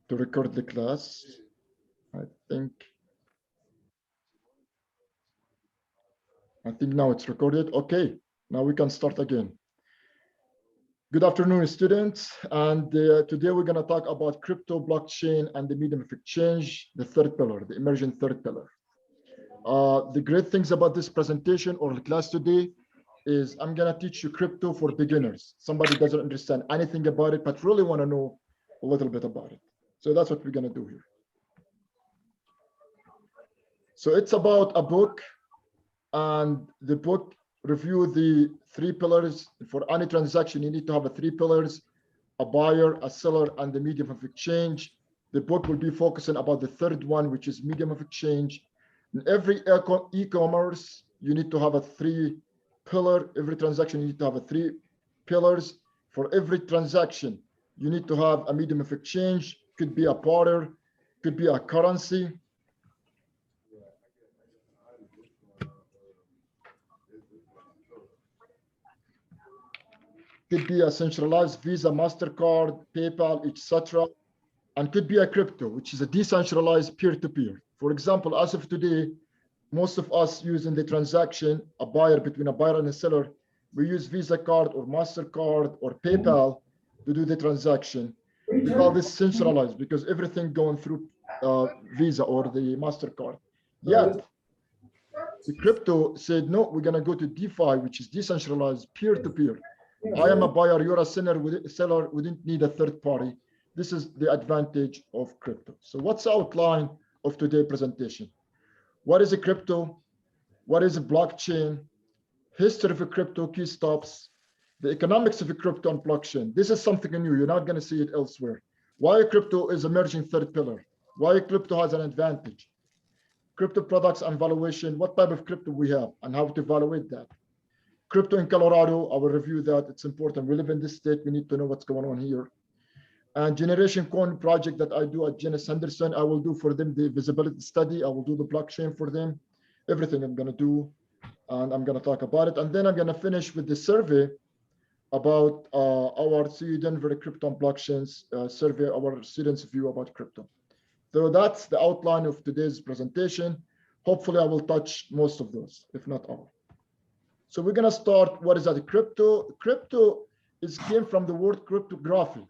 to record the class. I think now it's recorded. Okay, now we can start again. Good afternoon, students. And today we're going to talk about crypto, blockchain, and the medium of exchange, the third pillar, the emerging third pillar. The great things about this presentation or the class today is I'm going to teach you crypto for beginners. Somebody doesn't understand anything about it, but really want to know a little bit about it. So that's what we're going to do here. So it's about a book, and the book review the three pillars. For any transaction, you need to have a three pillars: a buyer, a seller, and the medium of exchange. The book will be focusing about the third one, which is medium of exchange. In every e-commerce, you need to have a three pillar. Every transaction, you need to have a three pillars. For every transaction, you need to have a medium of exchange. Could be a barter, could be a currency. Could be a centralized Visa, MasterCard, PayPal, etc. And could be a crypto, which is a decentralized peer-to-peer. For example, as of today, most of us using the transaction, between a buyer and a seller, we use Visa card or MasterCard or PayPal to do the transaction. We call this centralized because everything going through Visa or the MasterCard. Yet, the crypto said, no, we're going to go to DeFi, which is decentralized peer-to-peer. I am a buyer, you're a seller, we didn't need a third party. This is the advantage of crypto. So what's the outline of today's presentation? What is a crypto? What is a blockchain? History of a crypto, key stops, the economics of a crypto and blockchain. This is something new. You're not going to see it elsewhere. Why crypto is emerging third pillar? Why crypto has an advantage? Crypto products and valuation, what type of crypto we have and how to evaluate that. Crypto in Colorado, I will review that. It's important. We live in this state. We need to know what's going on here. And Generation Coin project that I do at Janus Henderson, I will do for them the visibility study. I will do the blockchain for them. Everything I'm going to do, and I'm going to talk about it. And then I'm going to finish with the survey about our CU Denver crypto and blockchains survey, our students' view about crypto. So that's the outline of today's presentation. Hopefully, I will touch most of those, if not all. So we're going to start. What is that? Crypto. Crypto came from the word cryptography,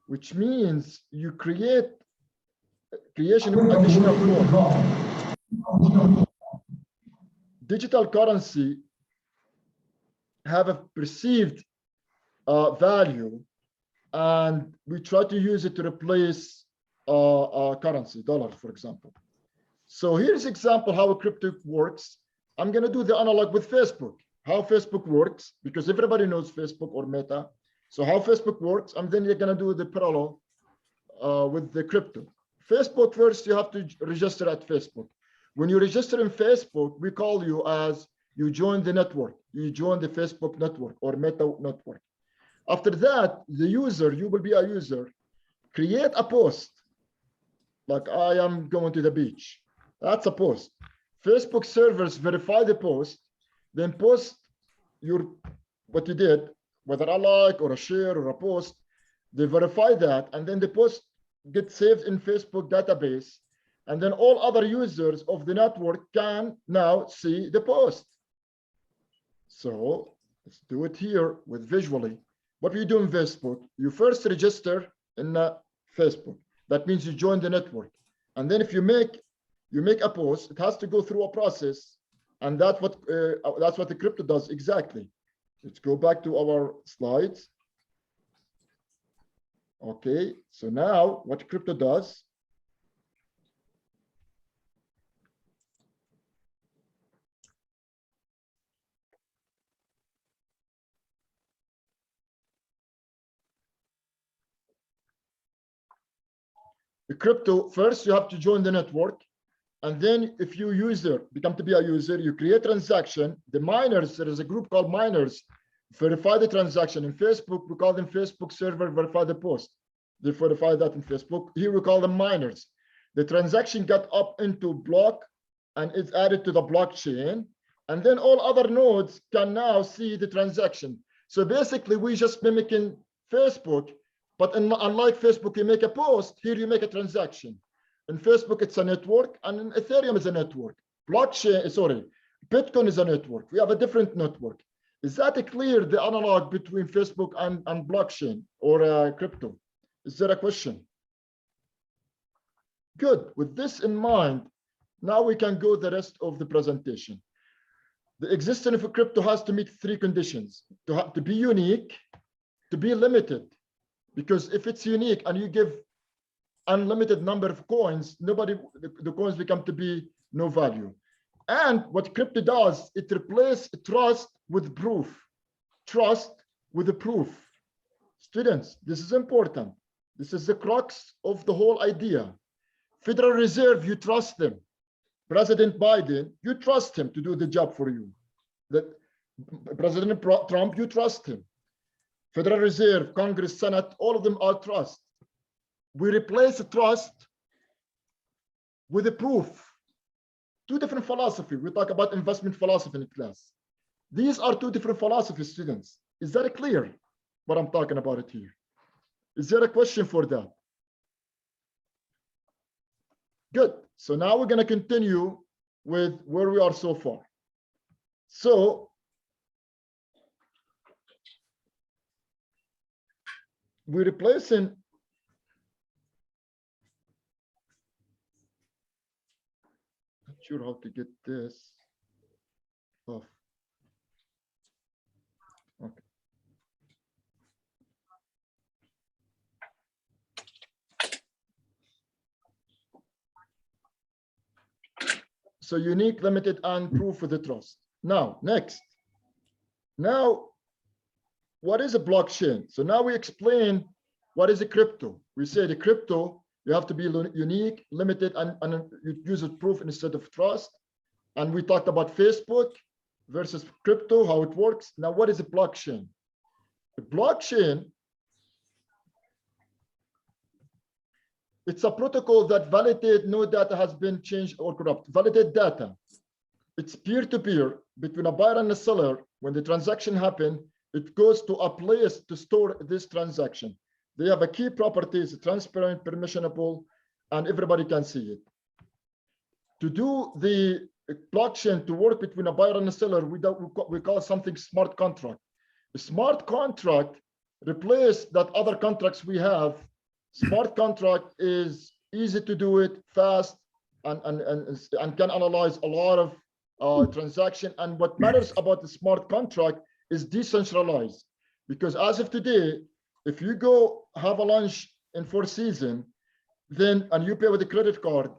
which means you creation of additional code. Digital currency have a perceived value, and we try to use it to replace currency, dollar, for example. So here's an example how a crypto works. I'm going to do the analog with Facebook, how Facebook works, because everybody knows Facebook or Meta. So how Facebook works, and then you're going to do the parallel with the crypto. Facebook, first, you have to register at Facebook. When you register in Facebook, we call you as you join the network. You join the Facebook network or Meta network. After that, the user, you will be a user, create a post. Like I am going to the beach. That's a post. Facebook servers verify the post, then post what you did, whether a like or a share or a post. They verify that, and then the post gets saved in Facebook database, and then all other users of the network can now see the post. So let's do it here with visually. What we do in Facebook, you first register in Facebook. That means you join the network, and then if you make a post, it has to go through a process, and that's what the crypto does exactly. Let's go back to our slides. Okay, so now what crypto does. The crypto, first you have to join the network. And then if you become to be a user, you create transaction. The miners, there is a group called miners, verify the transaction. In Facebook, we call them Facebook server, verify the post. They verify that in Facebook. Here we call them miners. The transaction got up into block and it's added to the blockchain. And then all other nodes can now see the transaction. So basically, we just mimicking Facebook But unlike Facebook, you make a post, here you make a transaction. In Facebook, it's a network, and in Ethereum is a network. Blockchain, sorry, Bitcoin is a network. We have a different network. Is that clear, the analog between Facebook and blockchain or crypto? Is there a question? Good. With this in mind, now we can go the rest of the presentation. The existence of a crypto has to meet three conditions: to be unique, to be limited, because if it's unique and you give unlimited number of coins, the coins become to be no value. And what crypto does, it replaces trust with proof. Trust with a proof. Students, this is important. This is the crux of the whole idea. Federal Reserve, you trust them. President Biden, you trust him to do the job for you. President Trump, you trust him. Federal Reserve, Congress, Senate, all of them are trust. We replace trust with a proof. Two different philosophies. We talk about investment philosophy in class. These are two different philosophies, students. Is that clear what I'm talking about it here? Is there a question for that? Good. So now we're going to continue with where we are so far. So we're replacing sure how to get this off. Okay. So unique, limited, and proof with the trust. Now, next. Now, what is a blockchain? So now we explain what is a crypto. We say the crypto, you have to be unique, limited, and you use a proof instead of trust. And we talked about Facebook versus crypto, how it works. Now, what is a blockchain? A blockchain, it's a protocol that validates no data has been changed or corrupt. Validate data. It's peer-to-peer between a buyer and a seller. When the transaction happens, it goes to a place to store this transaction. They have a key properties, transparent, permissionable, and everybody can see it. To do the blockchain to work between a buyer and a seller, we call something smart contract. A smart contract replaces that other contracts we have. Smart contract is easy to do it, fast, and can analyze a lot of transaction. And what matters about the smart contract is decentralized, because as of today, if you go have a lunch in Four Seasons, and you pay with a credit card,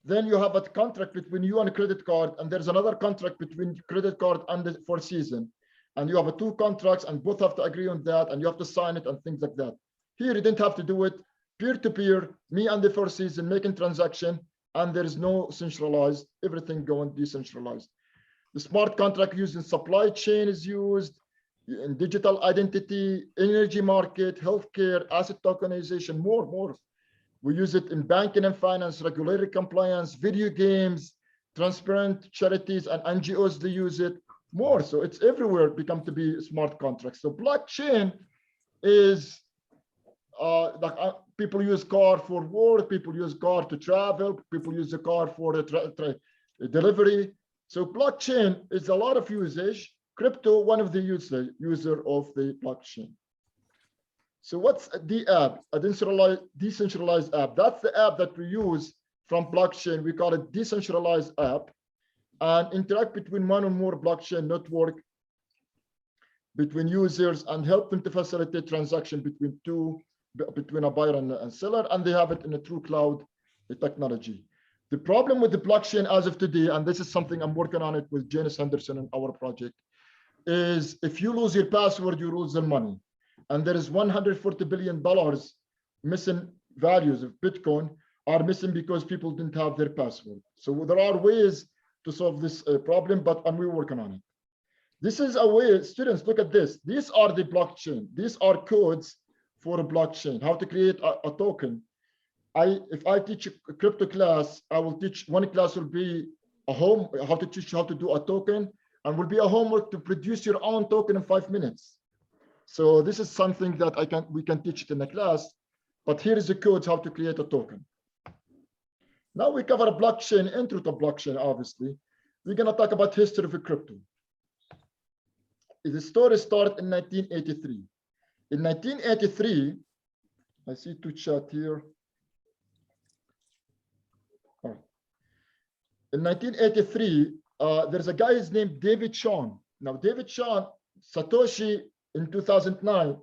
then you have a contract between you and a credit card, and there's another contract between credit card and the Four Seasons, and you have two contracts, and both have to agree on that, and you have to sign it and things like that. Here, you didn't have to do it peer-to-peer, me and the Four Seasons making transaction, and there is no centralized, everything going decentralized. The smart contract used in supply chain is used in digital identity, energy market, healthcare, asset tokenization, more. We use it in banking and finance, regulatory compliance, video games, transparent charities and NGOs, they use it more. So it's everywhere become to be smart contracts. So blockchain is people use car for work, people use car to travel, people use the car for delivery. So blockchain is a lot of usage. Crypto, one of the user of the blockchain. So what's the app? A decentralized app. That's the app that we use from blockchain. We call it decentralized app, and interact between one or more blockchain network between users and help them to facilitate transaction between a buyer and seller, and they have it in a true cloud technology. The problem with the blockchain as of today, and this is something I'm working on it with Janice Henderson in our project, is if you lose your password, you lose the money. And there is $140 billion missing values of Bitcoin are missing because people didn't have their password. So there are ways to solve this problem, and we're working on it. This is a way, students, look at this. These are the blockchain. These are codes for a blockchain, how to create a token. If I teach a crypto class, I will teach, one class will be how to teach how to do a token, and will be a homework to produce your own token in 5 minutes. So this is something that we can teach it in the class, but here is the code how to create a token. Now we cover a blockchain, intro to blockchain, obviously. We're gonna talk about history of crypto. The story started in 1983. In 1983, I see two chat here. Oh. In 1983, there's a guy who's named David Shawn. Now, David Shawn, Satoshi in 2009,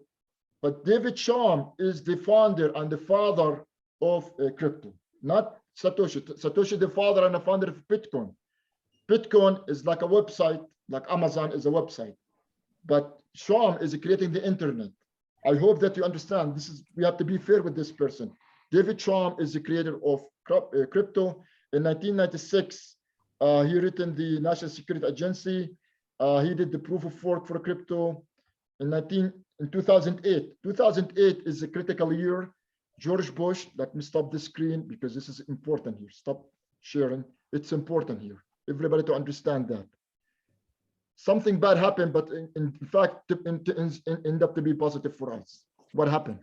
but David Shawn is the founder and the father of crypto, not Satoshi. Satoshi, the father and the founder of Bitcoin. Bitcoin is like a website, like Amazon is a website, but Shawn is creating the internet. I hope that you understand. We have to be fair with this person. David Shawn is the creator of crypto. In 1996, he written the National Security Agency. He did the proof of work for crypto. In 2008 is a critical year. George Bush, let me stop the screen because this is important here. Stop sharing. It's important here. Everybody to understand that. Something bad happened, but in fact, end up to be positive for us. What happened?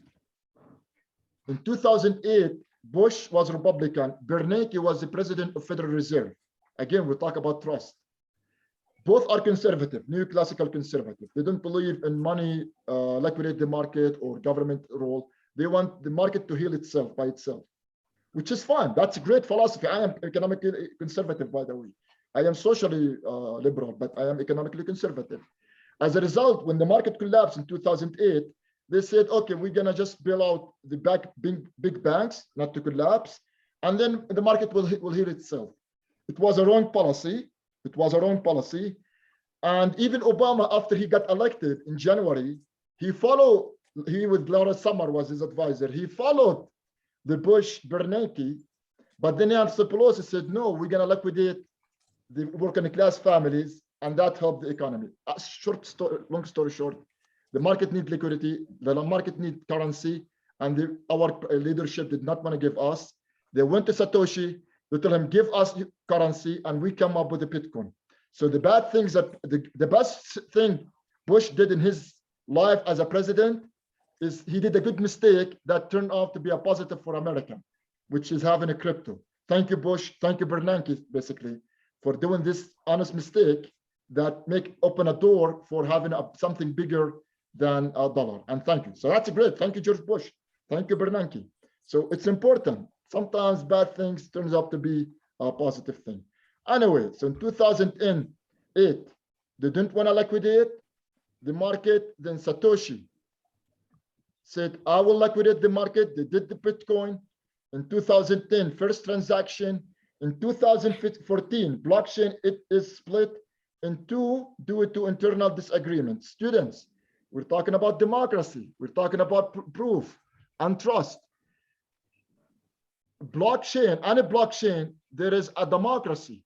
In 2008, Bush was Republican. Bernanke was the president of Federal Reserve. Again, we talk about trust. Both are conservative, neoclassical conservative. They don't believe in money, liquidate the market or government role. They want the market to heal itself by itself, which is fine. That's a great philosophy. I am economically conservative, by the way. I am socially liberal, but I am economically conservative. As a result, when the market collapsed in 2008, they said, okay, we're gonna just bail out the big banks, not to collapse, and then the market will heal itself. It was a wrong policy. It was a wrong policy. And even Obama, after he got elected in January, he with Laura Summer was his advisor. He followed the Bush-Bernanke, but then Nancy Pelosi said, no, we're gonna liquidate the working class families, and that helped the economy. Long story short, the market needs liquidity, the market needs currency, and our leadership did not want to give us. They went to Satoshi, they told him, give us currency, and we come up with the Bitcoin. So the bad things that the best thing Bush did in his life as a president is he did a good mistake that turned out to be a positive for America, which is having a crypto. Thank you, Bush. Thank you, Bernanke, basically, for doing this honest mistake that open a door for having something bigger than a dollar. And thank you. So that's great. Thank you, George Bush. Thank you, Bernanke. So it's important. Sometimes bad things turns out to be a positive thing. Anyway, so in 2008, they didn't want to liquidate the market. Then Satoshi said, I will liquidate the market. They did the Bitcoin. In 2010, first transaction. In 2014, blockchain, it is split in two due to internal disagreements. Students, we're talking about democracy. We're talking about proof and trust. Blockchain, any blockchain, there is a democracy.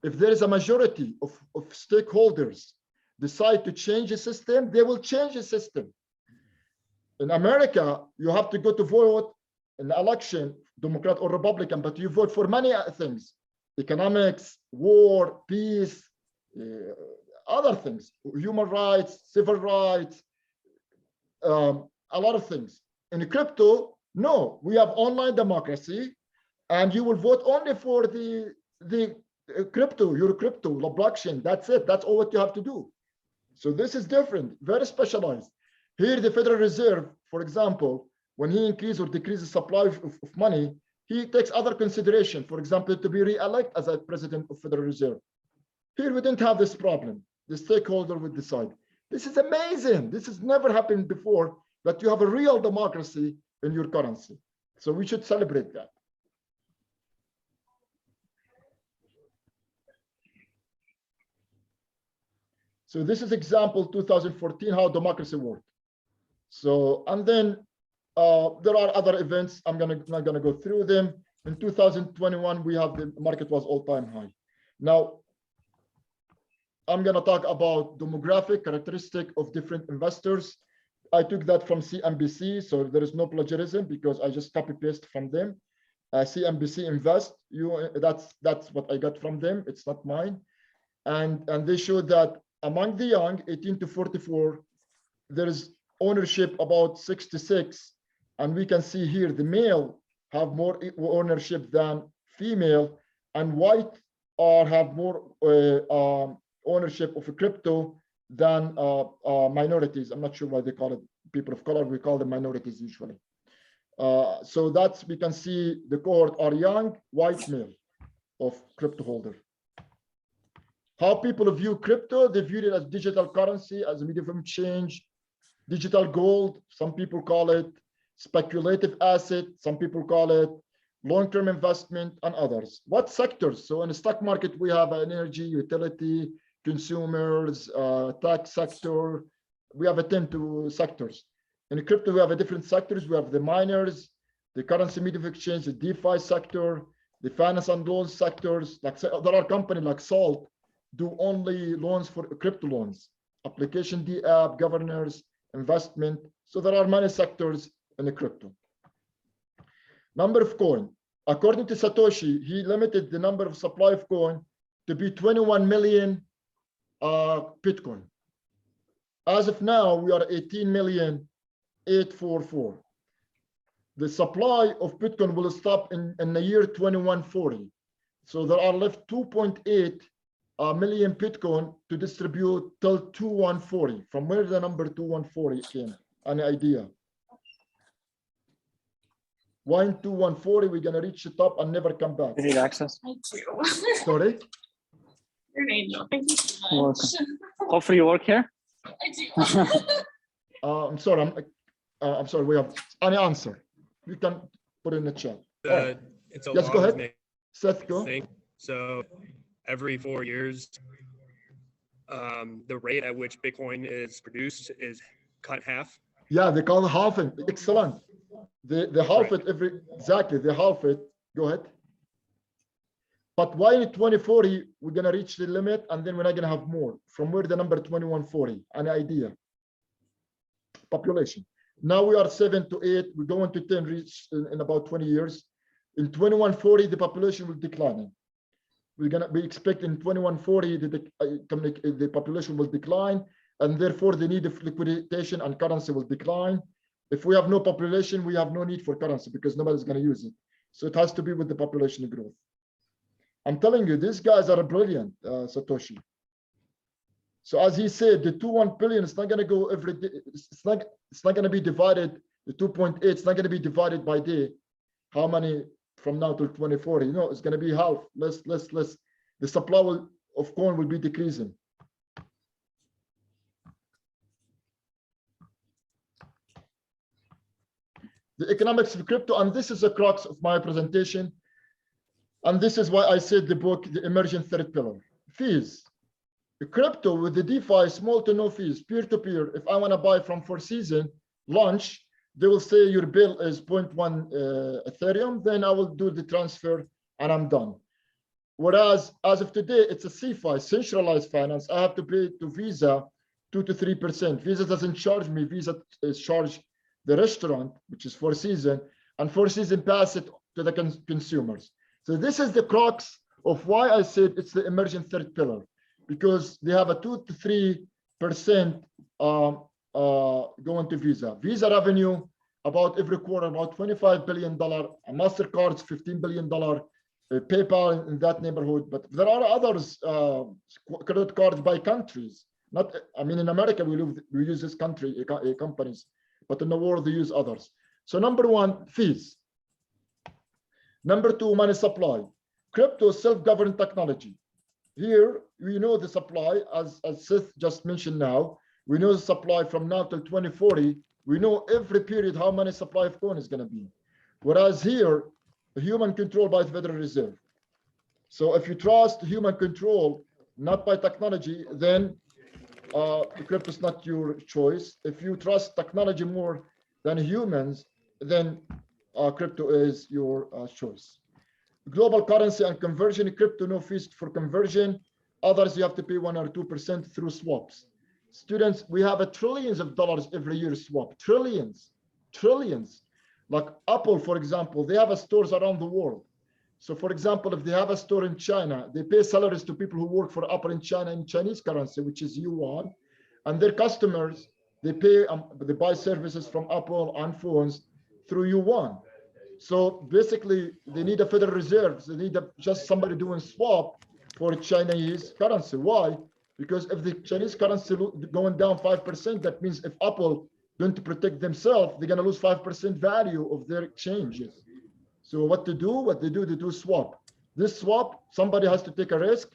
If there is a majority of stakeholders decide to change the system, they will change the system. In America, you have to go to vote in the election, Democrat or Republican, but you vote for many things: economics, war, peace, other things, human rights, civil rights, a lot of things. In crypto, no, we have online democracy, and you will vote only for the crypto, your crypto, the blockchain. That's it. That's all what you have to do. So this is different, very specialized. Here, the Federal Reserve, for example, when he increases or decreases supply of money, he takes other consideration, for example, to be re-elected as a president of Federal Reserve. Here, we didn't have this problem. The stakeholder would decide. This is amazing. This has never happened before, that you have a real democracy in your currency. So we should celebrate that. So this is example 2014, how democracy worked. So, and then there are other events. I'm not gonna go through them. In 2021, we have the market was all-time high. Now, I'm gonna talk about demographic characteristic of different investors. I took that from CNBC, so there is no plagiarism because I just copy paste from them. CNBC Invest, that's what I got from them. It's not mine. And they showed that among the young, 18 to 44, there is ownership about 66, and we can see here the male have more ownership than female, and white have more ownership of crypto than minorities. I'm not sure why they call it people of color. We call them minorities usually. So that's, we can see the cohort are young, white male of crypto holder. How people view crypto, they view it as digital currency, as a medium of exchange, digital gold. Some people call it speculative asset. Some people call it long-term investment, and others. What sectors? So in the stock market, we have an energy, utility, consumers, tech sector. We have 10 sectors. In crypto, we have different sectors. We have the miners, the currency medium of exchange, the DeFi sector, the finance and loans sectors. Like there are companies like Salt do only loans for crypto loans, application D app, governors, investment. So there are many sectors in the crypto. Number of coin. According to Satoshi, he limited the number of supply of coin to be 21 million Bitcoin. As of now, we are 18,844,000. The supply of Bitcoin will stop in the year 2140. So there are left 2.8 million Bitcoin to distribute till 2140. From where the number 2140 came? Any idea? Why in 2140 we're gonna reach the top and never come back? You need access. I do. Sorry? You're an angel. Thank you so You're much. Hopefully you work here. I do. I'm sorry. I'm sorry. We have any answer? You can put in the chat. It's a Yes, go ahead. long Seth, go. thing. So every 4 years, the rate at which Bitcoin is produced is cut in half. Yeah, they call it halving. Excellent. They half it every, exactly, they half it. Go ahead. But why in 2040 we're gonna reach the limit and then we're not gonna have more? From where the number 2140? Any idea? Population. Now we are 7 to 8. We're going to 10 reach in about 20 years. In 2140 the population will decline. We're gonna be expecting 2140 the population will decline, and therefore the need of liquidation and currency will decline. If we have no population, we have no need for currency because nobody's going to use it. So it has to be with the population growth. I'm telling you, these guys are brilliant, Satoshi. So as he said, the 2.1 billion, it's not going to go every day. It's not going to be divided. The 2.8, it's not going to be divided by day. How many from now till 2040? No, it's going to be half. Less. The supply of coin will be decreasing. The economics of crypto, and this is the crux of my presentation. And this is why I said the book, The Emerging Third Pillar. Fees. The crypto with the DeFi, small to no fees, peer-to-peer. If I want to buy from Four Seasons launch, they will say your bill is 0.1 Ethereum, then I will do the transfer and I'm done. Whereas as of today, it's a CFI, centralized finance. I have to pay to Visa 2 to 3%. Visa doesn't charge me. Visa is charged the restaurant, which is Four Seasons, and Four Seasons pass it to the consumers. So this is the crux of why I said it's the emerging third pillar, because they have a 2 to 3% going to Visa. Visa revenue about every quarter about $25 billion, and MasterCard's $15 billion, PayPal in that neighborhood. But there are others, credit cards by countries. Not, I mean, in America we use this country companies, but in the world they use others. So number one, fees. Number two, money supply. Crypto self-governed technology. Here we know the supply, as Seth just mentioned now. We know the supply from now till 2040. We know every period how many supply of coin is going to be. Whereas here, human control by the Federal Reserve. So if you trust human control, not by technology, then crypto is not your choice. If you trust technology more than humans, then crypto is your choice. Global currency and conversion, crypto no fees for conversion. Others you have to pay 1 or 2% through swaps. Students, we have trillions of dollars every year swap. Trillions. Like Apple, for example, they have stores around the world. So for example, if they have a store in China, they pay salaries to people who work for Apple in China in Chinese currency, which is yuan, and their customers, they buy services from Apple and phones through yuan. So basically, they need a Federal Reserve. They need just somebody doing swap for Chinese currency. Why? Because if the Chinese currency going down 5%, that means if Apple don't protect themselves, they're going to lose 5% value of their exchanges. So what to do? What they do swap. This swap, somebody has to take a risk.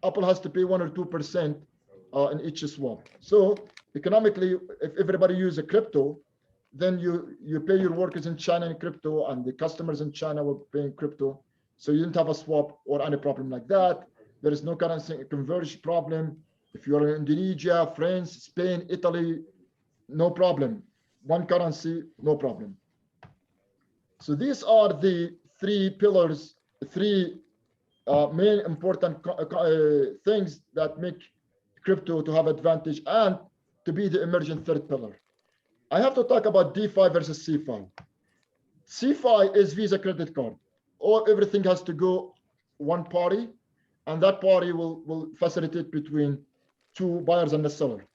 Apple has to pay 1 or 2% in each swap. So economically, if everybody uses a crypto, then you pay your workers in China in crypto, and the customers in China will pay in crypto. So you didn't have a swap or any problem like that. There is no currency conversion problem. If you are in Indonesia, France, Spain, Italy, no problem. One currency, no problem. So these are the three pillars, three main important things that make crypto to have advantage and to be the emerging third pillar. I have to talk about DeFi versus CeFi. CeFi is Visa credit card, or everything has to go one party, and that party will facilitate between two buyers and the seller.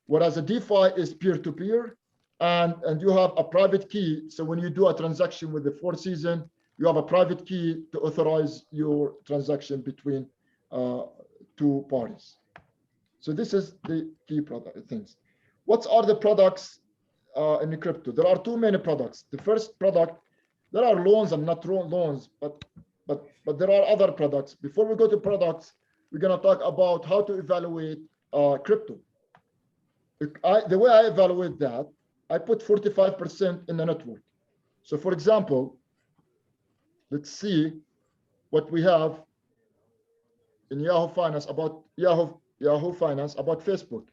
Whereas a DeFi is peer-to-peer, and you have a private key. So when you do a transaction with the Four Seasons, you have a private key to authorize your transaction between two parties. So this is the key product things. What are the products in the crypto? There are two main products. The first product, there are loans and not loans, but there are other products. Before we go to products, we're going to talk about how to evaluate crypto. The way I evaluate that, I put 45% in the network. So for example, let's see what we have in Yahoo Finance about Yahoo Finance about Facebook.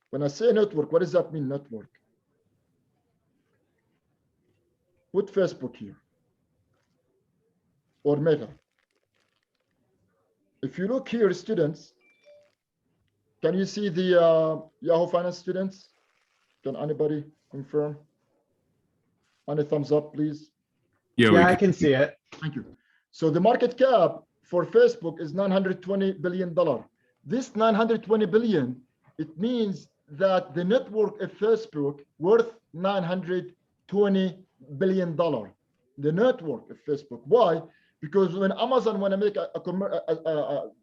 When I say network, what does that mean, network? Put Facebook here, or Meta. If you look here, students, can you see the Yahoo Finance students? Can anybody confirm? Any thumbs up, please? Yeah, I can see it. Thank you. So the market cap for Facebook is $920 billion. This $920 billion, it means that the network of Facebook worth $920 billion. The network of Facebook. Why? Because when Amazon want to make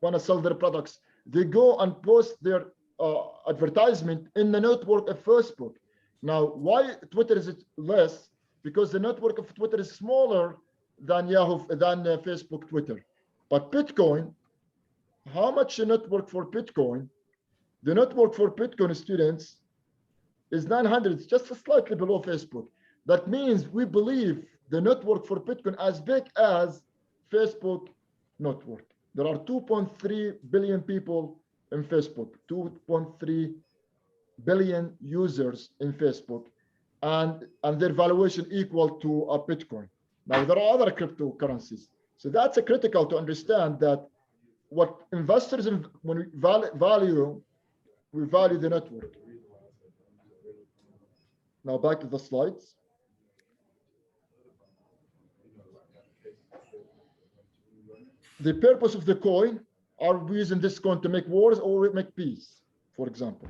want to sell their products, they go and post their advertisement in the network of Facebook. Now, why Twitter is less? Because the network of Twitter is smaller than Facebook Twitter. But Bitcoin, how much the network for Bitcoin? The network for Bitcoin students is 900, just slightly below Facebook. That means we believe the network for Bitcoin as big as Facebook network. There are 2.3 billion people in Facebook, 2.3 billion users in Facebook, and their valuation equal to a Bitcoin. Now, there are other cryptocurrencies. So that's critical to understand that what investors, when we value the network. Now back to the slides. The purpose of the coin, are we using this coin to make wars or make peace, for example?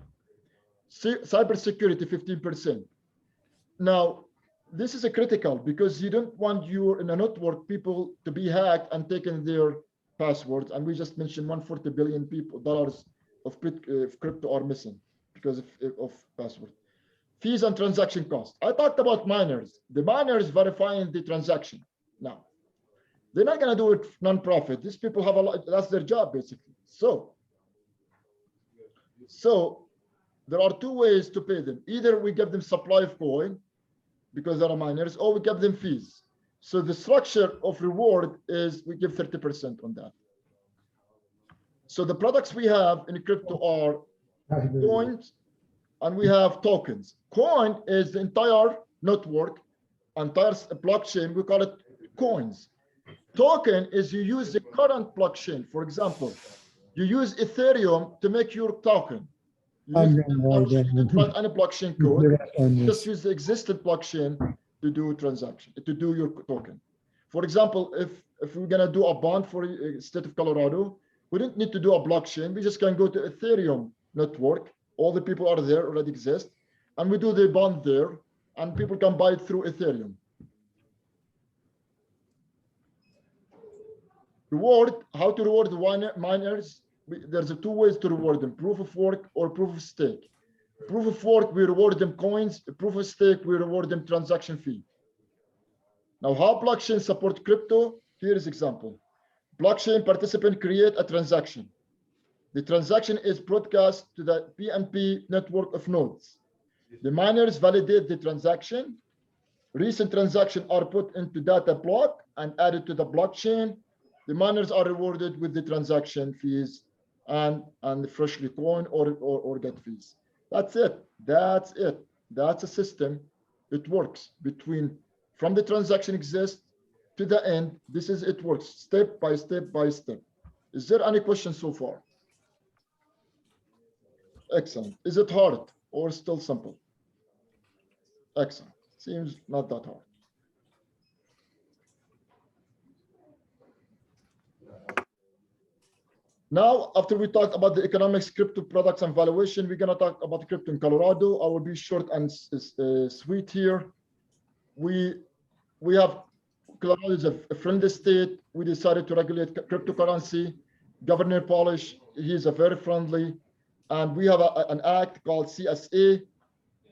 Cybersecurity, 15%. Now, this is critical because you don't want in a network people to be hacked and taken their passwords. And we just mentioned $140 billion of crypto are missing because of password. Fees and transaction costs. I talked about miners. The miners verifying the transaction. Now, they're not going to do it non-profit. These people have a lot, that's their job basically. So there are two ways to pay them. Either we give them supply of coin because they are miners, or we give them fees. So the structure of reward is we give 30% on that. So the products we have in crypto are coins and we have tokens. Coin is the entire network, entire blockchain. We call it coins. Token is you use the current blockchain. For example, you use Ethereum to make your token. You use any blockchain code. Just use the existing blockchain to do transaction, to do your token. For example, if we're gonna do a bond for state of Colorado, we don't need to do a blockchain. We just can go to Ethereum network. All the people are there, already exist, and we do the bond there, and people can buy it through Ethereum. How to reward the miners? There's two ways to reward them: proof of work or proof of stake. Proof of work, we reward them coins. Proof of stake, we reward them transaction fee. Now, how blockchain support crypto? Here is example. Blockchain participant create a transaction. The transaction is broadcast to the PNP network of nodes. The miners validate the transaction. Recent transactions are put into data block and added to the blockchain. The miners are rewarded with the transaction fees and the freshly coin or get fees. That's it. That's it. That's a system. It works from the transaction exists to the end. This is it works step by step by step. Is there any question so far? Excellent. Is it hard or still simple? Excellent. Seems not that hard. Now, after we talk about the economics, crypto products, and valuation, we're going to talk about crypto in Colorado. I will be short and sweet here. We have Colorado is a friendly state. We decided to regulate cryptocurrency. Governor Polish, he is a very friendly. And we have an act called CSA,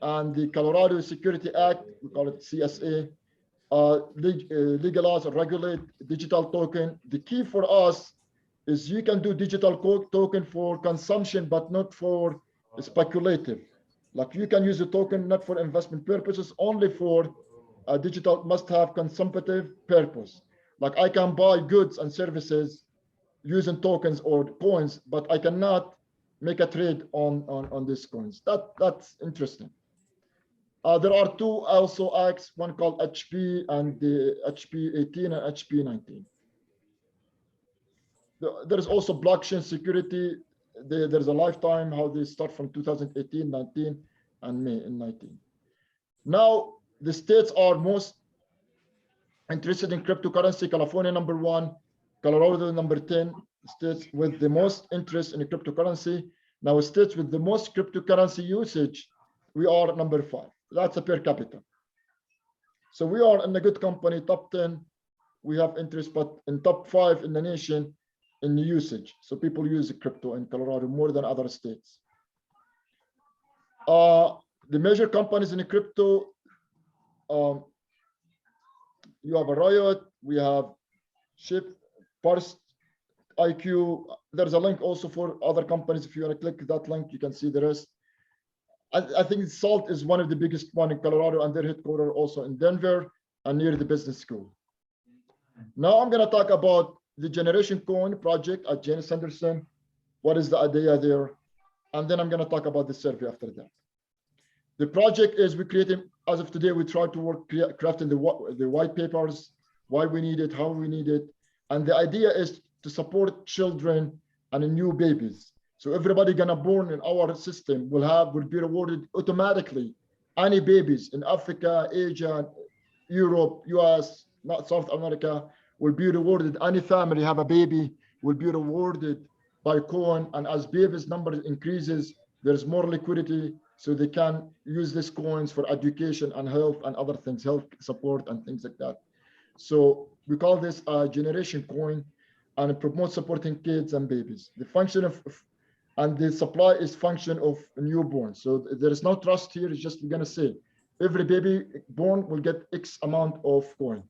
and the Colorado Security Act, we call it CSA, legalize or regulate digital token. The key for us is you can do digital token for consumption, but not for speculative. Like you can use a token not for investment purposes, only for a digital must-have consumptive purpose. Like I can buy goods and services using tokens or coins, but I cannot make a trade on these coins. That's interesting. There are two also acts, one called HP and the HP 18 and HP 19. There's also blockchain security. There's a lifetime, how they start from 2018, 19, and May in 19. Now, the states are most interested in cryptocurrency. California, number 1, Colorado, number 10, states with the most interest in cryptocurrency. Now, states with the most cryptocurrency usage, we are number 5. That's a per capita. So we are in a good company, top 10. We have interest, but in top 5 in the nation in the usage. So people use crypto in Colorado more than other states. The major companies in crypto, you have a Riot, we have Ship, Parse, IQ. There's a link also for other companies. If you want to click that link, you can see the rest. I think Salt is one of the biggest one in Colorado, and their headquarters also in Denver and near the business school. Now I'm going to talk about the Generation Coin project at Janus Henderson. What is the idea there? And then I'm going to talk about the survey after that. The project is we created, as of today, we try to work crafting the white papers, why we need it, how we need it. And the idea is to support children and new babies. So everybody gonna born in our system will be rewarded automatically. Any babies in Africa, Asia, Europe, US, not South America, will be rewarded. Any family have a baby will be rewarded by coin. And as babies number increases, there's more liquidity, so they can use these coins for education and health and other things, health support and things like that. So we call this a generation coin, and it promotes supporting kids and babies. The function and the supply is function of newborn. So there is no trust here. It's just we're gonna say every baby born will get X amount of coin.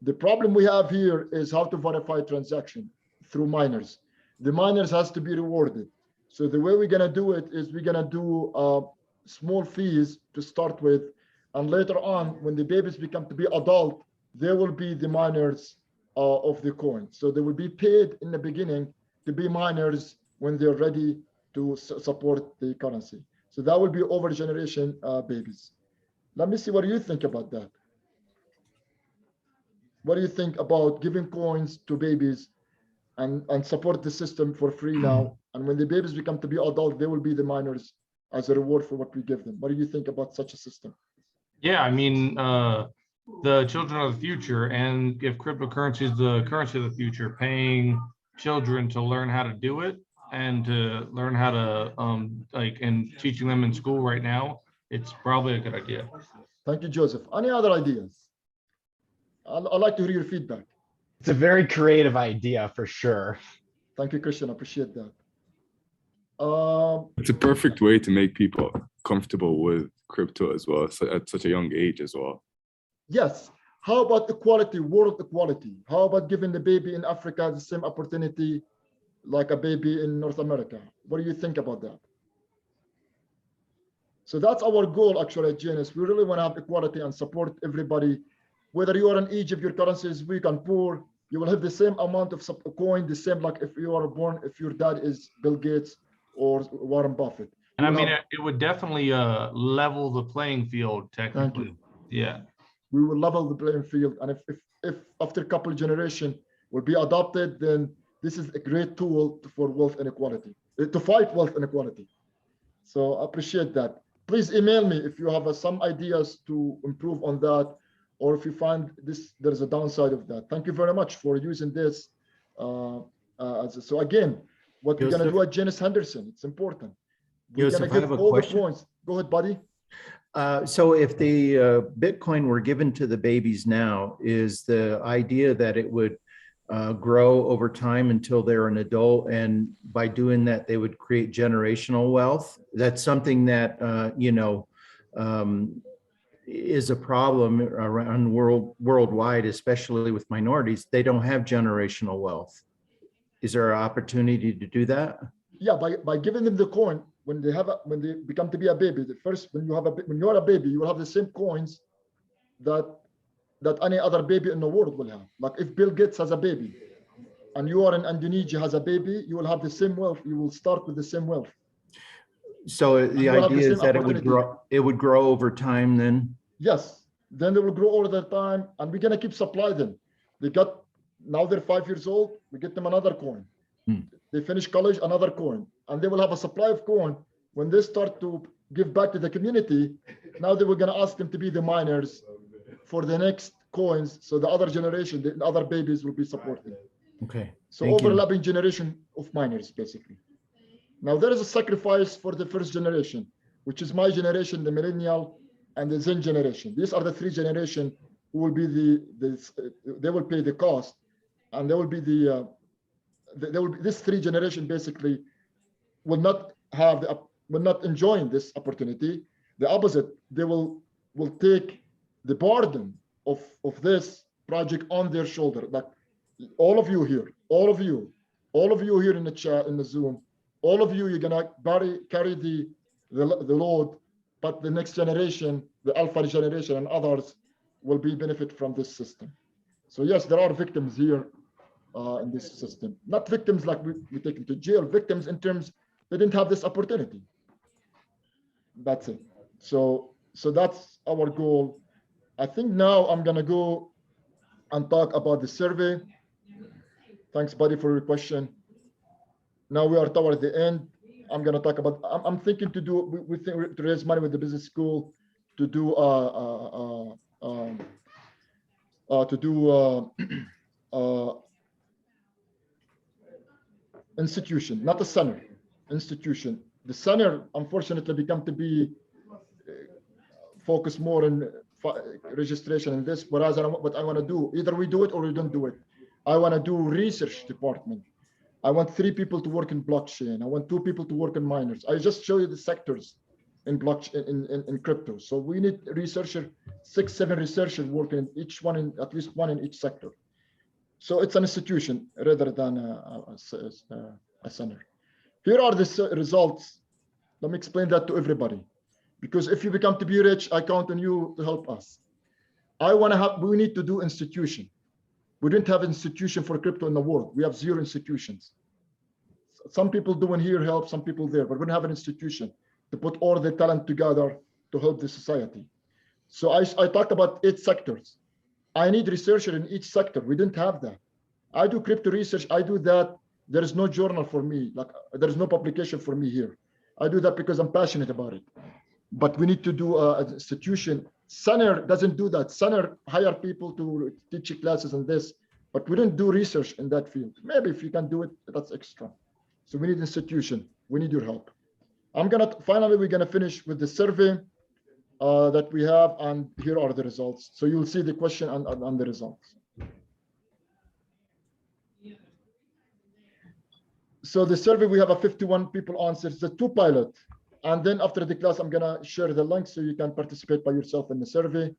The problem we have here is how to verify transaction through miners. The miners has to be rewarded. So the way we're gonna do it is we're gonna do small fees to start with, and later on when the babies become to be adult, they will be the miners of the coin. So they will be paid in the beginning to be miners when they're ready to support the currency. So that will be over generation babies. Let me see what you think about that. What do you think about giving coins to babies and support the system for free now? And when the babies become to be adult, they will be the miners as a reward for what we give them. What do you think about such a system? Yeah, I mean, the children of the future, and if cryptocurrency is the currency of the future, paying children to learn how to do it and to learn how to and teaching them in school right now, it's probably a good idea. Thank you, Joseph. Any other ideas? I'd like to hear your feedback. It's a very creative idea for sure. Thank you, Christian. I appreciate that. It's a perfect way to make people comfortable with crypto as well, so at such a young age as well. Yes. How about equality, world equality? How about giving the baby in Africa the same opportunity like a baby in North America? What do you think about that? So that's our goal actually at GNS. We really want to have equality and support everybody. Whether you are in Egypt, your currency is weak and poor, you will have the same amount of coin, the same like if you are born, if your dad is Bill Gates or Warren Buffett. And I mean, it would definitely level the playing field technically. Yeah. We will level the playing field. And if after a couple of generations will be adopted, then this is a great tool for wealth inequality, to fight wealth inequality. So I appreciate that. Please email me if you have some ideas to improve on that, or if you find there's a downside of that. Thank you very much for using this. So again, what we're gonna do at Janice Henderson, it's important. We're Joseph, gonna I give have a all question. the points. Go ahead, buddy. So if the Bitcoin were given to the babies now, is the idea that it would grow over time until they're an adult, and by doing that, they would create generational wealth? That's something that, is a problem around worldwide, especially with minorities. They don't have generational wealth. Is there an opportunity to do that? Yeah, by giving them the coin when they become to be a baby. The first, when you are a baby, you will have the same coins that any other baby in the world will have. Like if Bill Gates has a baby, and you are in Indonesia has a baby, you will have the same wealth. You will start with the same wealth. So the idea is that it would grow over time then? Yes, then they will grow over the time, and we're gonna keep supply them. Now they're 5 years old, we get them another coin. They finish college, another coin, and they will have a supply of coin. When they start to give back to the community, now they were gonna ask them to be the miners for the next coins, so the other generation, the other babies will be supported. Okay. So overlapping generation of miners, basically. Now there is a sacrifice for the first generation, which is my generation, the millennial, and the Zen generation. These are the three generations who will be they will pay the cost, and they will be this three generation basically will not enjoy this opportunity. The opposite, they will take the burden of this project on their shoulder. Like all of you here, all of you here in the chat, in the Zoom, all of you, you're gonna carry the load, but the next generation, the alpha generation and others will benefit from this system. So yes, there are victims here in this system. Not victims like we take them to jail, victims in terms they didn't have this opportunity. That's it. So that's our goal. I think now I'm gonna go and talk about the survey. Thanks, buddy, for your question. Now we are toward the end. I'm going to talk about, I'm thinking to do, we think to raise money with the business school to do institution, not a center, institution. The center, unfortunately, become to be focused more on registration in this, whereas what I want to do, either we do it or we don't do it. I want to do research department. I want 3 people to work in blockchain. I want 2 people to work in miners. I just show you the sectors in blockchain, in crypto. So we need researcher, 6, 7 researchers working in each one, in at least one in each sector. So it's an institution rather than a center. Here are the results. Let me explain that to everybody. Because if you become to be rich, I count on you to help us. We need to do institution. We didn't have institution for crypto in the world. We have 0 institutions. Some people doing here help, some people there, but we don't have an institution to put all the talent together to help the society. So I talked about 8 sectors. I need researcher in each sector. We didn't have that. I do crypto research. I do that. There is no journal for me. Like there is no publication for me here. I do that because I'm passionate about it. but we need to do an institution. Center doesn't do that. Center hire people to teach classes on this, but we don't do research in that field. Maybe if you can do it, that's extra. So we need institution. We need your help. Finally, we're gonna finish with the survey that we have, and here are the results. So you'll see the question and the results. So the survey, we have a 51 people answered. The 2 pilot. And then after the class, I'm gonna share the link so you can participate by yourself in the survey.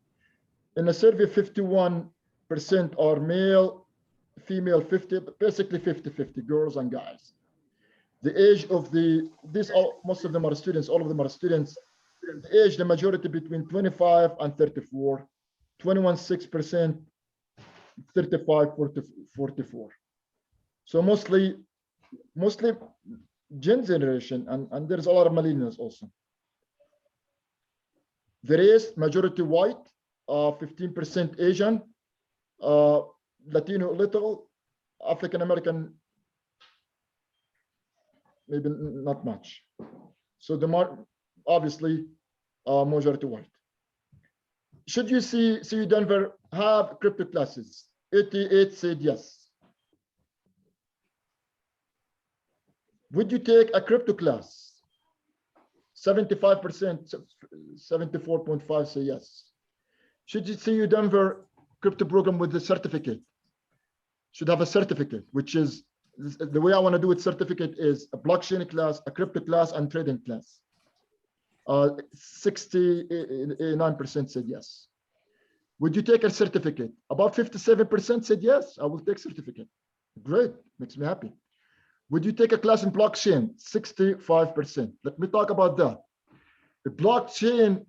In the survey, 51% are male, female 50, basically 50-50, girls and guys. The age of most of them are students, all of them are students. The age, the majority between 25 and 34, 21.6%, 35-44. So mostly Gen generation, and there's a lot of millennials also. The race, majority white, 15% Asian, Latino little, African American maybe not much. So obviously majority white. Should you see Denver have crypto classes? 88 said yes. Would you take a crypto class? 75%, 74.5 say yes. Should you see Denver crypto program with the certificate? Should have a certificate, which is the way I want to do it. Certificate is a blockchain class, a crypto class, and trading class. 69% said yes. Would you take a certificate? About 57% said yes, I will take certificate. Great, makes me happy. Would you take a class in blockchain? 65%. Let me talk about that. The blockchain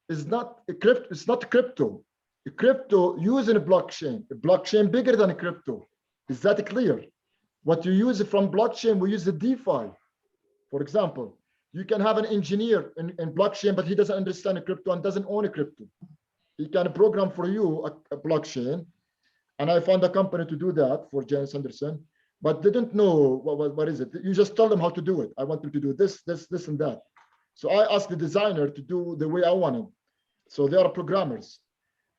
is not a crypto. It's not crypto. A crypto using a blockchain bigger than a crypto. Is that clear? What you use from blockchain, we use the DeFi. For example, you can have an engineer in blockchain, but he doesn't understand a crypto and doesn't own a crypto. He can program for you a blockchain. And I found a company to do that for James Henderson, but they don't know what is it. You just tell them how to do it. I want them to do this, and that. So I asked the designer to do the way I want it. So they are programmers.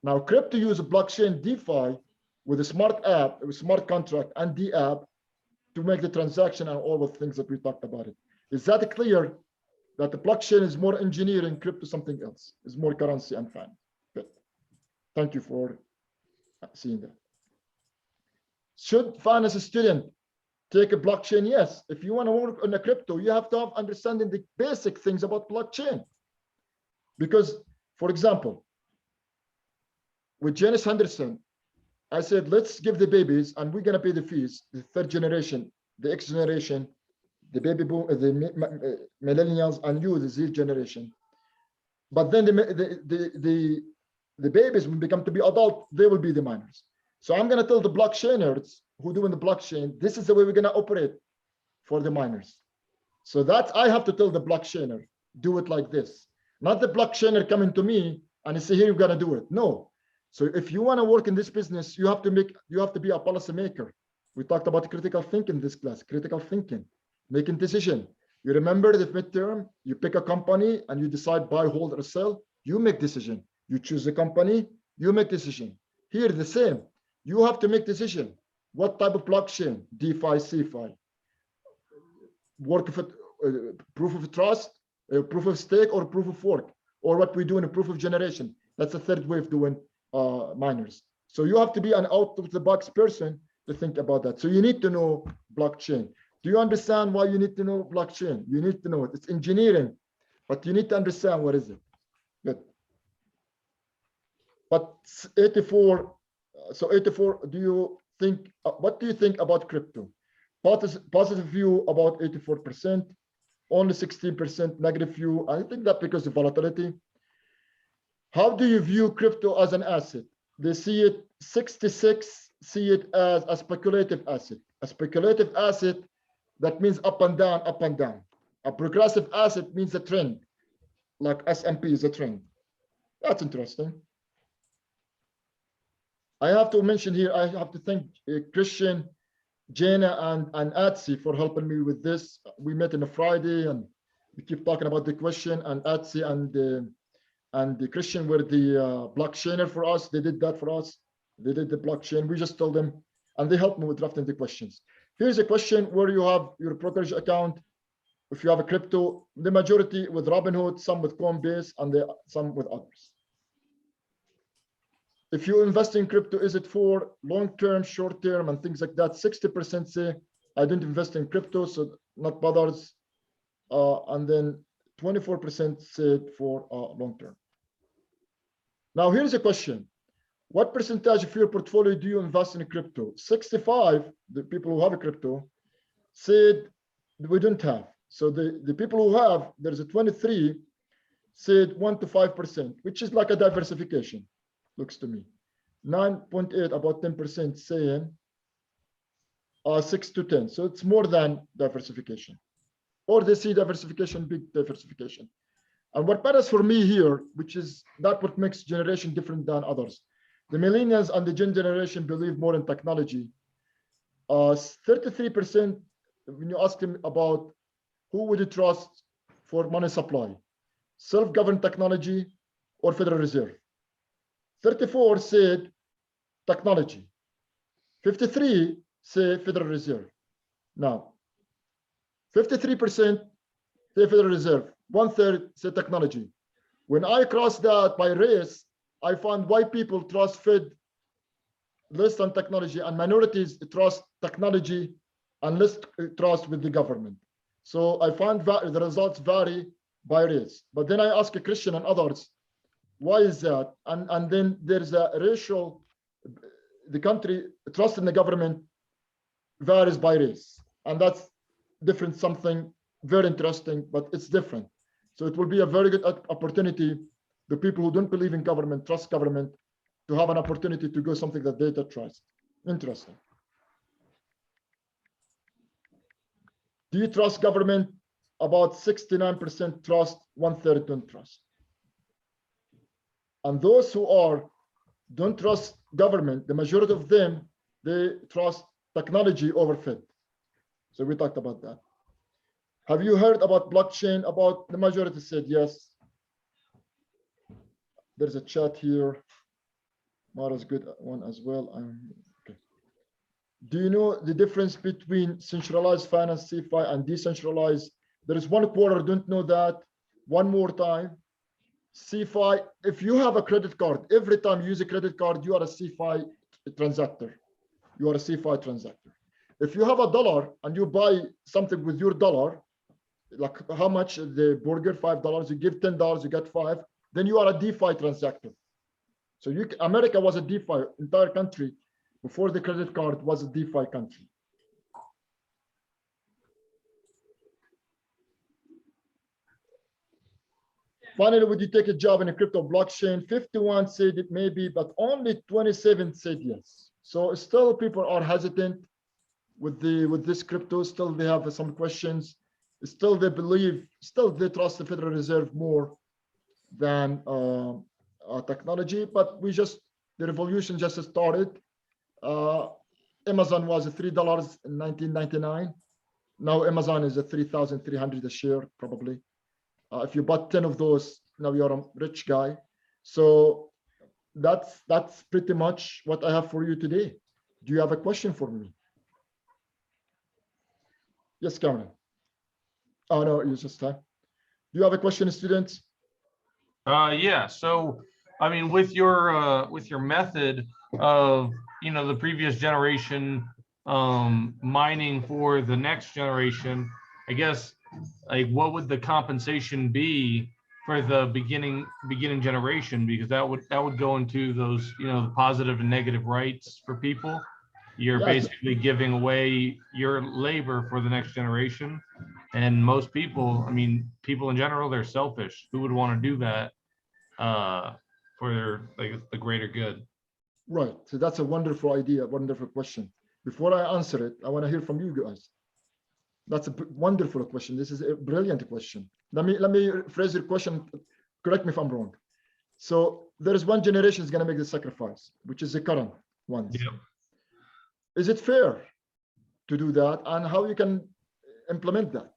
Now, crypto use a blockchain DeFi with a smart app, a smart contract, and the app to make the transaction and all the things that we talked about it. Is that clear? That the blockchain is more engineering, crypto something else. It's more currency and finance. Good. Thank you for seeing that. Should finance student take a blockchain? Yes. If you want to work on a crypto, you have to have understanding the basic things about blockchain. Because, for example, with Janice Henderson, I said, let's give the babies, and we're going to pay the fees, the third generation, the X generation, the baby boom, the millennials, and you, the Z generation. But then the babies will become to be adult, they will be the minors. So I'm going to tell the blockchainers who do in the blockchain, this is the way we're going to operate for the minors. So that I have to tell the blockchainer, do it like this. Not the blockchainer coming to me and say, here, you're going to do it. No. So if you want to work in this business, you have to be a policy maker. We talked about critical thinking in this class, critical thinking, making decision. You remember the midterm, you pick a company and you decide buy, hold, or sell. You make decision. You choose the company, you make decision. Here, the same. You have to make decision. What type of blockchain? DeFi, CeFi. Work of proof of trust, proof of stake, or proof of work, or what we do in a proof of generation. That's the third way of doing miners. So you have to be an out-of-the-box person to think about that. So you need to know blockchain. Do you understand why you need to know blockchain? You need to know it. It's engineering, but you need to understand what is it. Good. But 84. So 84. Do you think? What do you think about crypto? Positive view about 84%. Only 16% negative view. I think that because of volatility. How do you view crypto as an asset? They see it, 66 see it as a speculative asset. A speculative asset, that means up and down, up and down. A progressive asset means a trend, like S&P is a trend. That's interesting. I have to mention here, I have to thank Christian, Jana, and Atsi for helping me with this. We met on a Friday, and We keep talking about the question, and Atsi and the Christian were the blockchainer for us. They did that for us. They did the blockchain. We just told them, and they helped me with drafting the questions. Here's a question where you have your brokerage account. If you have a crypto, the majority with Robinhood, some with Coinbase, and some with others. If you invest in crypto, is it for long-term, short-term, and things like that? 60% say, I don't invest in crypto, so not bothers. And then 24% said for long-term. Now, here's a question. What percentage of your portfolio do you invest in crypto? 65, the people who have a crypto, said we don't have. So the people who have, there's a 23, said 1 to 5%, which is like a diversification, looks to me. 9.8, about 10% saying 6 to 10. So it's more than diversification. Or they see diversification, big diversification. And what matters for me here, which is that what makes generation different than others. The millennials and the Gen generation believe more in technology. 33%, when you ask them about who would you trust for money supply, self-governed technology or Federal Reserve. 34 said technology. 53 say Federal Reserve. Now, 53% say Federal Reserve. 1/3 say technology. When I cross that by race, I find white people trust Fed less than technology, and minorities trust technology and less trust with the government. So I find the results vary by race. But then I ask a Christian and others, why is that? And then there's a ratio, the country trust in the government varies by race. And that's different, something very interesting, but it's different. So it will be a very good opportunity. The people who don't believe in government, trust government, to have an opportunity to go something that they trust. Interesting. Do you trust government? About 69% trust, 1/3 don't trust. And those who don't trust government, the majority of them, they trust technology over Fed. So we talked about that. Have you heard about blockchain? About the majority said yes. There's a chat here. Mara's good one as well. Okay. Do you know the difference between centralized finance, CFI, and decentralized? There is 1/4, don't know that. One more time. CFI, if you have a credit card, every time you use a credit card, you are a CFI transactor. You are a CFI transactor. If you have $1 and you buy something with your dollar, like how much the burger, $5, you give $10, you get 5, then you are a DeFi transactor. So America was a DeFi, entire country before the credit card was a DeFi country. Finally, would you take a job in a crypto blockchain? 51 said it may be, but only 27 said yes. So still people are hesitant with this crypto. Still they have some questions. Still they believe, still they trust the Federal Reserve more than technology. But the revolution just started. Amazon was $3 in 1999. Now Amazon is at 3,300 a share probably. If you bought 10 of those, now you're a rich guy. So that's pretty much what I have for you today. Do you have a question for me? Yes, Cameron. Oh no, you just have. Do you have a question, students? Yeah. So, I mean, with your method of, the previous generation mining for the next generation, I guess, like, what would the compensation be for the beginning generation? Because that would go into those, the positive and negative rights for people. You're basically giving away your labor for the next generation. And most people, I mean, people in general, they're selfish. Who would want to do that for the greater good? Right. So that's a wonderful idea, wonderful question. Before I answer it, I want to hear from you guys. That's a wonderful question. This is a brilliant question. Let me phrase your question. Correct me if I'm wrong. So there is one generation is going to make the sacrifice, which is the current ones. Yeah. Is it fair to do that, and how you can implement that?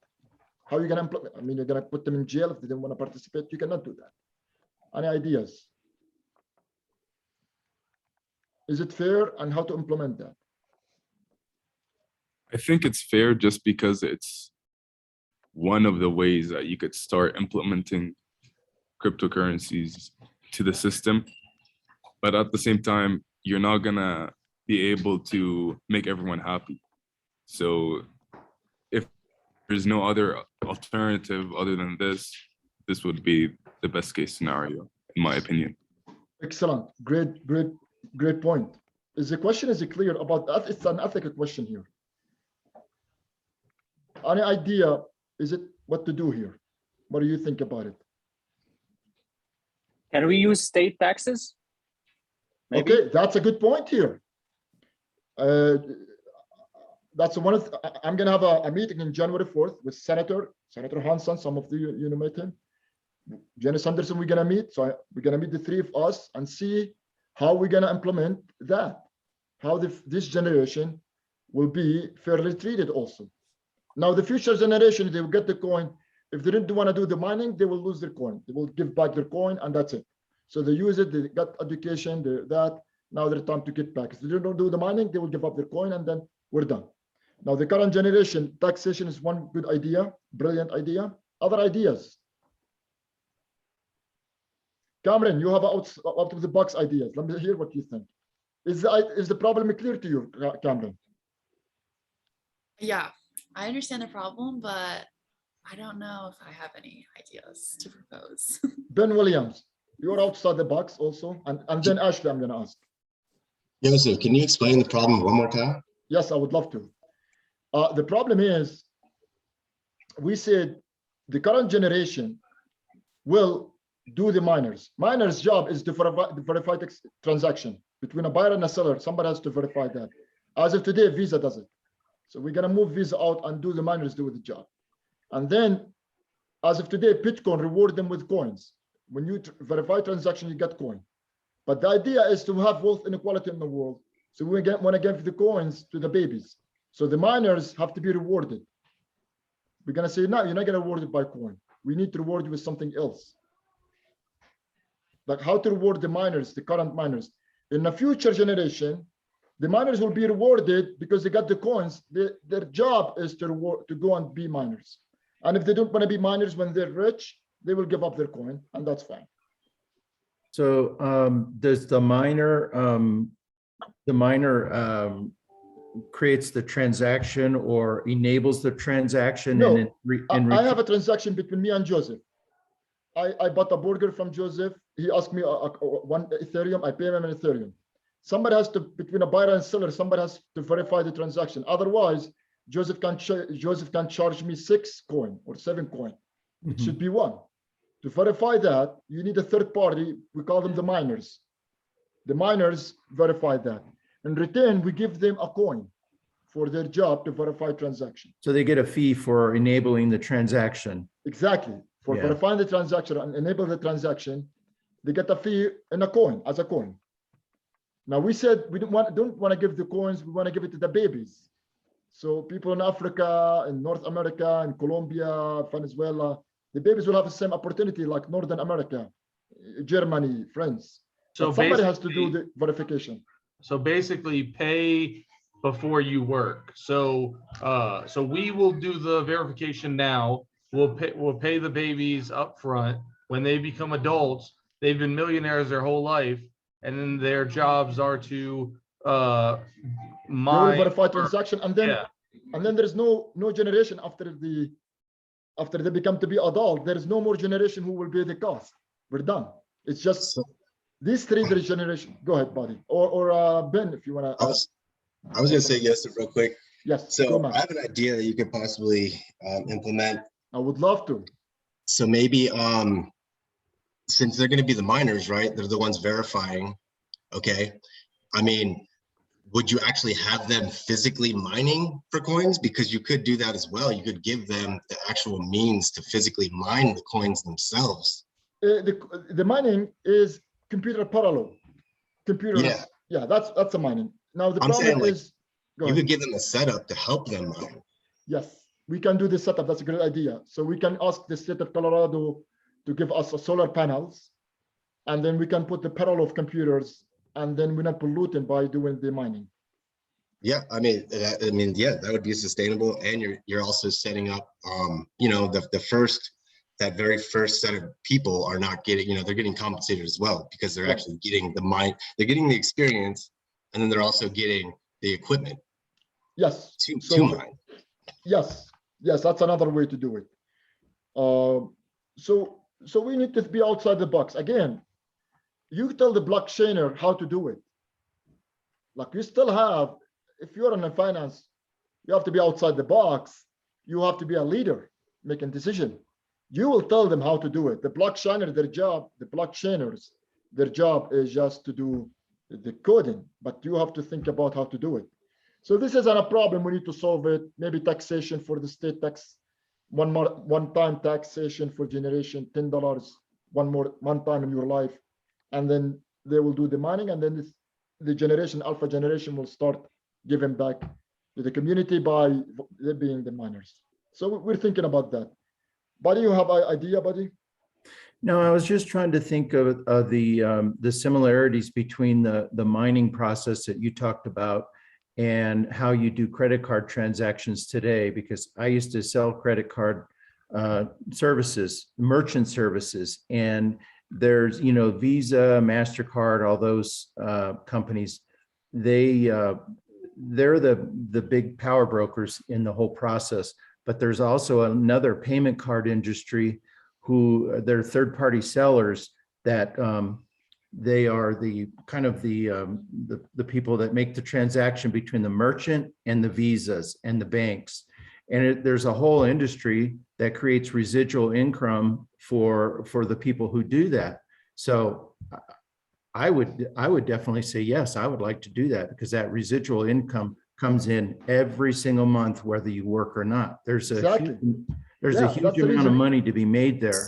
How are you going to implement? I mean, you're going to put them in jail if they didn't want to participate. You cannot do that. Any ideas? Is it fair, and how to implement that? I think it's fair just because it's one of the ways that you could start implementing cryptocurrencies to the system. But at the same time, you're not gonna be able to make everyone happy. So if there's no other alternative other than this would be the best case scenario, in my opinion. Excellent. Great point. Is the question, is it clear about that? It's an ethical question here. Any idea, is it what to do here? What do you think about it? Can we use state taxes? Maybe? Okay, that's a good point here. That's one of, I'm gonna have a meeting in January 4th with Senator Hanson. Some of you know him. Janice Anderson, we're gonna meet. So we're gonna meet the three of us and see how we're gonna implement that. How this generation will be fairly treated also. Now, the future generation, they will get the coin. If they didn't want to do the mining, they will lose their coin. They will give back their coin, and that's it. So they use it, they got education, that. Now they're time to get back. If they don't do the mining, they will give up their coin, and then we're done. Now, the current generation, taxation is one good idea, brilliant idea. Other ideas? Cameron, you have out of the box ideas. Let me hear what you think. Is the problem clear to you, Cameron? Yeah, I understand the problem, but I don't know if I have any ideas to propose. Ben Williams, you're outside the box also. And then Ashley, I'm going to ask. Joseph, can you explain the problem one more time? Yes, I would love to. The problem is, we said the current generation will do the miners. Miners' job is to verify the transaction between a buyer and a seller. Somebody has to verify that. As of today, Visa does it. So we're going to move Visa out and do the miners do the job. And then, as of today, Bitcoin reward them with coins. When you verify transaction, you get coin. But the idea is to have wealth inequality in the world. So we want to give the coins to the babies. So the miners have to be rewarded. We're going to say, no, you're not going to reward it by coin. We need to reward you with something else. Like how to reward the miners, the current miners. In the future generation, the miners will be rewarded because they got the coins. Their job is to go and be miners. And if they don't want to be miners when they're rich, they will give up their coin, and that's fine. So does the miner creates the transaction or enables the transaction? No, I have a transaction between me and Joseph. I bought a burger from Joseph. He asked me one Ethereum. I pay him in Ethereum. Somebody has to, between a buyer and seller, somebody has to verify the transaction. Otherwise, Joseph can charge me 6 coin or 7 coin. It should be 1. To verify that, you need a third party. We call them the miners. The miners verify that. In return, we give them a coin for their job to verify transaction. So they get a fee for enabling the transaction. Exactly. For verifying the transaction and enable the transaction, they get a fee in a coin, as a coin. Now, we said we don't want to give the coins, we want to give it to the babies. So people in Africa, in North America, in Colombia, Venezuela, the babies will have the same opportunity like Northern America, Germany, France. So somebody has to do the verification. So basically pay before you work. So so we will do the verification now. We'll pay the babies up front. When they become adults, they've been millionaires their whole life, and then their jobs are to mine, verify transaction, and then there's no generation after they become to be adult. There is no more generation who will pay the cost. We're done. It's just these 3 generations. Go ahead, buddy, or Ben, if you want to. I was going to say yes, real quick. Yes. So I have an idea that you could possibly implement. I would love to. So maybe since they're going to be the miners, right? They're the ones verifying. Okay. I mean, would you actually have them physically mining for coins? Because you could do that as well. You could give them the actual means to physically mine the coins themselves. The mining is computer parallel. Yeah, that's a mining. Now the problem is, you could give them a setup to help them mine. Yes, we can do this setup. That's a great idea. So we can ask the state of Colorado to give us a solar panels, and then we can put the parallel of computers, and then we're not polluting by doing the mining. Yeah, I mean, yeah, that would be sustainable, and you're also setting up, you know, that very first set of people are not getting, you know, they're getting compensated as well, because they're actually getting they're getting the experience, and then they're also getting the equipment. Yes. To mine. Yes, that's another way to do it. So we need to be outside the box. Again, you tell the blockchainer how to do it. Like you still have, if you're in finance, you have to be outside the box. You have to be a leader, making decision. You will tell them how to do it. The blockchainer, the blockchainers, their job is just to do the coding, but you have to think about how to do it. So this isn't a problem. We need to solve it. Maybe taxation for the state tax, one-time taxation for generation, $10, one time in your life, and then they will do the mining, and then the generation, alpha generation, will start giving back to the community by they being the miners. So we're thinking about that. Buddy, you have an idea, buddy? No, I was just trying to think of the similarities between the mining process that you talked about and how you do credit card transactions today, because I used to sell credit card services, merchant services, and there's, you know, Visa, MasterCard, all those companies, they're the big power brokers in the whole process. But there's also another payment card industry who they're third-party sellers that they are the kind of the people that make the transaction between the merchant and the visas and the banks. And there's a whole industry that creates residual income for the people who do that. So I would definitely say, yes, I would like to do that, because that residual income comes in every single month, whether you work or not. There's a huge amount of money to be made there.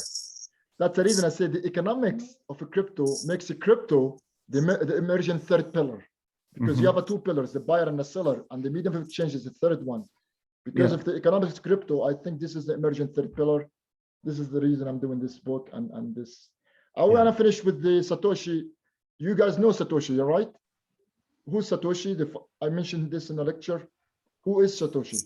That's the reason I said the economics of a crypto makes a crypto the emergent third pillar, because you have two pillars, the buyer and the seller, and the medium of exchange is the third one. Because of the economics of crypto, I think this is the emergent third pillar. This is the reason I'm doing this book and this. I want to finish with the Satoshi. You guys know Satoshi, right? Who's Satoshi? I mentioned this in the lecture. Who is Satoshi?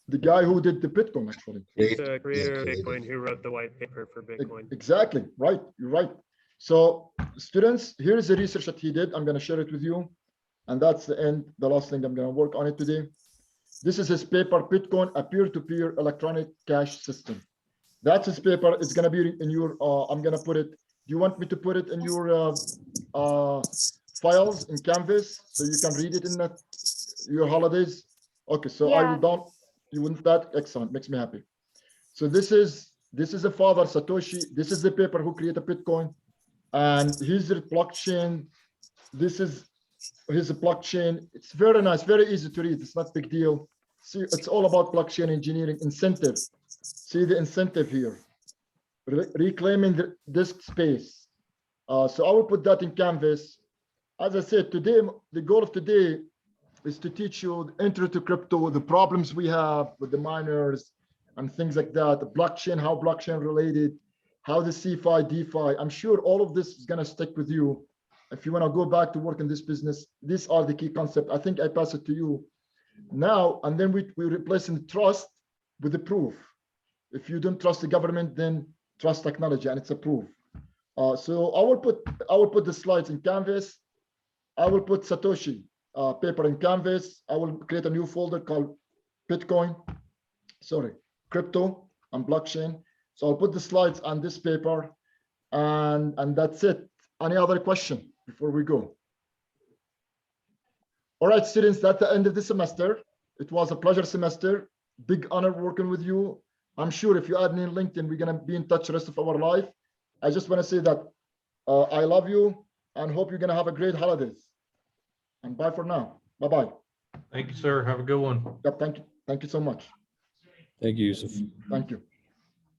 The guy who did the Bitcoin, actually. He's the creator of Bitcoin who wrote the white paper for Bitcoin. Exactly, right, you're right. So students, here is the research that he did. I'm going to share it with you. And that's the last thing I'm going to work on it today. This is his paper, Bitcoin, a peer-to-peer electronic cash system. That's his paper. It's going to be in your, I'm going to put it, do you want me to put it in your files in Canvas so you can read it in your holidays? Okay, so I will down, you want that? Excellent, makes me happy. So this is the father, Satoshi. This is the paper who created Bitcoin. And here's the blockchain. This is his blockchain. It's very nice, very easy to read. It's not a big deal. See, it's all about blockchain engineering incentive. See the incentive here, reclaiming the disk space. So I will put that in Canvas. As I said, today, the goal of today is to teach you the intro to crypto, the problems we have with the miners and things like that, the blockchain, how blockchain related, how the CeFi, DeFi. I'm sure all of this is going to stick with you. If you want to go back to work in this business, these are the key concepts. I think I pass it to you now, and then we replace the trust with the proof. If you don't trust the government, then trust technology, and it's a proof. So I will put the slides in Canvas. I will put Satoshi paper in Canvas. I will create a new folder called Bitcoin, crypto and blockchain. So I'll put the slides on this paper, and that's it. Any other question before we go? All right, students, that's the end of the semester. It was a pleasure semester. Big honor working with you. I'm sure if you add me in LinkedIn, we're going to be in touch the rest of our life. I just want to say that I love you and hope you're going to have a great holidays. And bye for now. Bye-bye. Thank you, sir. Have a good one. Yep, thank you. Thank you so much. Thank you, Yusuf. Thank you.